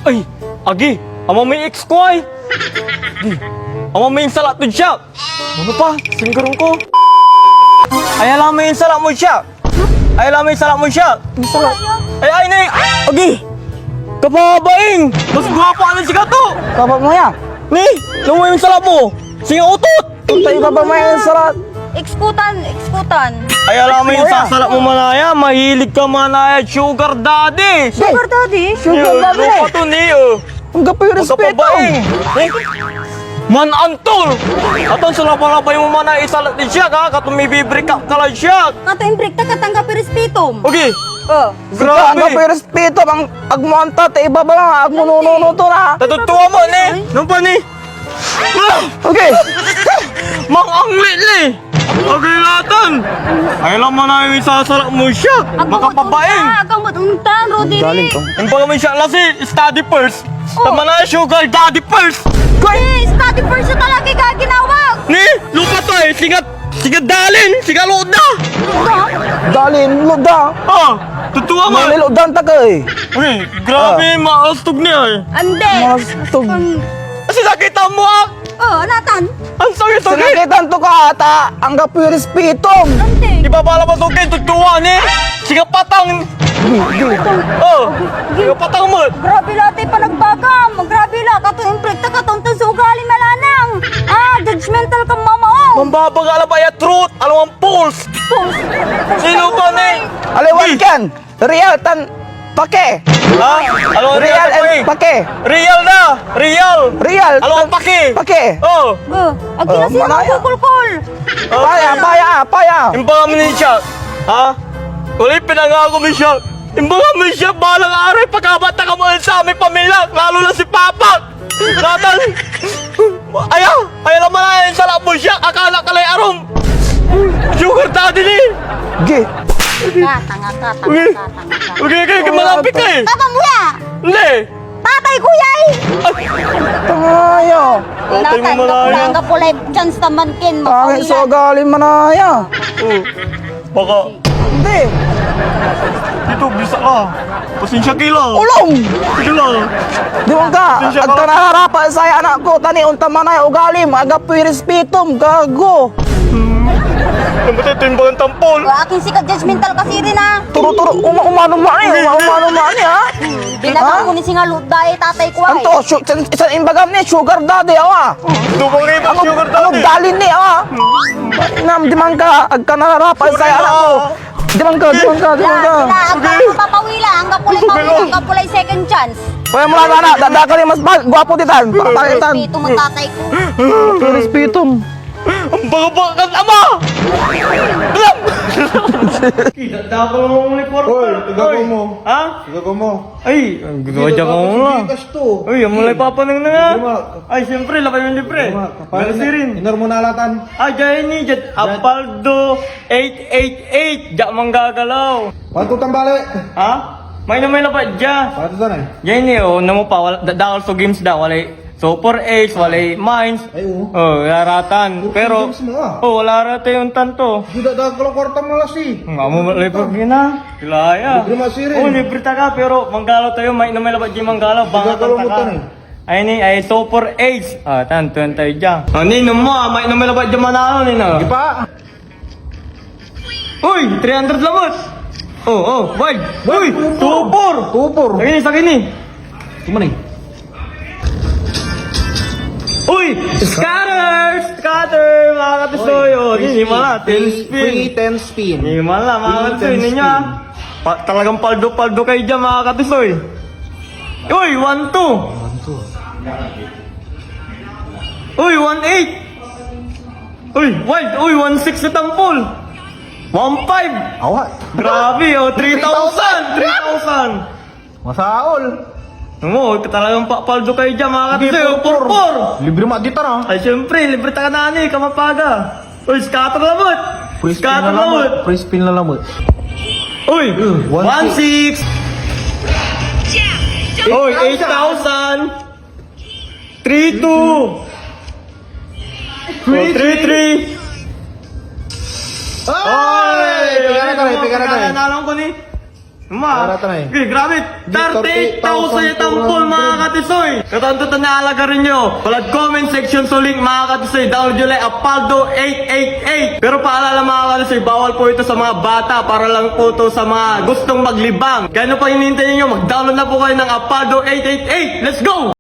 Ay, agi, amo may ex ko ay. Agi, amo may salat to siya. Ano pa? Singgaron ko. Ay, alam mo yung salat mo siya. Ay, alam mo yung salat mo siya. Salat. Ay, nay. Agi, kapabaing. Mas guwapo ano siya to. Kapag mo yan. Ni, alam mo yung salat mo. Singa utot. Tayo ba ba may salat? Ekskutan. Ay, alam mo yung sasalat mo manaya. Mahilig ka manaya. Sugar daddy. Sugar daddy? Sugar daddy. Lupa to ni, oh. Ang gapi respeto. Magkapabaing. Man antol! Atong sulapalapay mo man na isalat din siya ka, katong may bibreak up ka lang siya. Kato yung break ta katanggap respitom. Okay, Oh. Ang grabe. gapi respeto. Ang agmuanta. Tayo ba ba? Agmunununo to na. Natutuwa mo ni. Nung pa ni? Okay. Mang anglit ni. Okay latan. Ay lang man na yung isasalat mo siya. Makapabaing. Agang untan, Rodini. Galing to. Yung pag may siya lasi, study first. Tama na sugar daddy first. Eh, study first na talaga gaginawag. Ni, lupa to eh. Sigat dalin. Sigat lood na. Dalin. Luda. Ah, tutuwa mo. Maniludan ta ka eh. Uy, grabe, maastog niya eh. Ande. Mastog. Kasi nakita mo ah. Oh, natan. Ang sakit-sakit. Sinakitan to ka ata. Ang gapi respeto. Ande. Ibabala pa to kayo, tutuwa ni. Siga patang. Oh, siga patang mo. Grabe lati pa nagbagam. Grabe la. Kato yung break ta katong sa ugali malanang. Judgmental ka mama oh. Mambabagala ba ya truth? Alam ang pulse. Sino to ni? Aliwan kan. Real tan. Pake. Ha? Alam ang Real and pake. pake. Real na. Real. Real. Alam ang pake. Pake. Oh. Agi na siya manaya. magkukulkul. Paya. Imbang ni siya. Ha? Uli pinangako mo siya. Imbang mo siya balang aray pagkabata ka mo sa aming pamilya. Lalo na si Papa. Natan. Ayaw naman na yung salap mo siya. Akala ka lang arong. Sugar daddy ni. Gi. Tanga ka. Okay, malapit ka eh. Tata mo ya. Hindi. Tatay ko yay. Tangayo. Tatay mo malaya. Ang kapulay chance naman kin. Kahit so galing manaya. Oh. Baka. Hindi. Dito, bisa ka. Pasensya kilo. Ulong. Sige lang. Di mo ka. Pasensya Ang ka. kanaharapan sa anak ko. Tani unta manay ugalim. Agapi respetom. Gago. Ang ba't ito yung bagang tampol? Aking sikat judgmental kasi rin ha. Turo-turo. Umano mani. Umano mani ha. Binagang ko ni singalud dahil tatay ko ay. Anto. Isang imbagam ni. Sugar daddy awa. Dubang kayo ng sugar Ano daddy. dalin ni awa. Nam di man ka. Ang kanaharapan sa anak ko. Di man ka. Ang mapapawila, ang kapulay second chance. Kaya mula na anak. Dadakal yung mas gwapo ditan. Patakitan. Pito mo tatay ko. Respetom. Ang bagabakan ama! Kita ko mo ng report. Hoy, tigago mo. Ha? Tigago mo. Ay, ang gagawa ko nga. Gigas to. Uy, ang mulay papanang na nga. Lima. Ay, siyempre, lakay yung libre. Merci rin. Inor mo na alatan. Ay, dyan ni, dyan. Apaldo 888. Dyan mang gagalaw. Panto tambale. Ha? May na may lapat dyan. Panto tanay. Dyan ni, oh, namo pa. Dahil sa games da, walay. Super Ace, walay Mines. Ay, oo. Oh, laratan. Pero, games mo, ah. oh, wala rata yung tanto. Tidak dagang kalau kwarta mo lasi. Nga mo libre gina. Kilaya. Libre masirin. Oh, libre ta ka, pero manggalaw tayo. May na may lapat di manggalaw. Banga Tiga ta ka. tan, eh. Ay ni, ay Super Ace. Ah, tan, tuwan tayo dyan. Ah, nino mo, may na may lapat di manalo, nino. Di pa. Uy, 300 lamot. Oh, wide. Uy, tupor. Tupor. Sa kini. Gimana nih? Uy, scatter, mga katisoy. Oh, hindi mala, 10 spin. Free 10 spin. Hindi mala, mga katisoy. Ninyo ah. Talagang paldo-paldo kayo dyan, mga katisoy. Uy, 1-2. Uy, 1-8. Uy, wide. Uy, 1-6 na tampol. 1-5. Awat. Grabe, oh, 3,000. Masaol. Mo, talagang paldo kayo dyan, mga katisoy. Oh, purpur. Libre mak dita na. Ay, siyempre, libre ta ka na ani, kamapaga. Uy, scatter lamot. Scatter lamot. Free spin na lamot. Uy, 1-6. 1-6. Uy, 8,000. 3-2. 3-3. Ay! Pigara tayo. Nalang ko ni. Ma, Tara, tara, eh. okay, grabe, 38,000 yung tampol mga katisoy. Katanto na alaga rin nyo. Palad comment section so link mga katisoy. Download nyo lang Apaldo 888. Pero paalala mga katisoy, bawal po ito sa mga bata. Para lang po ito sa mga gustong maglibang. Kaya ano pa hinihintay nyo, mag-download na po kayo ng Apaldo 888. Let's go!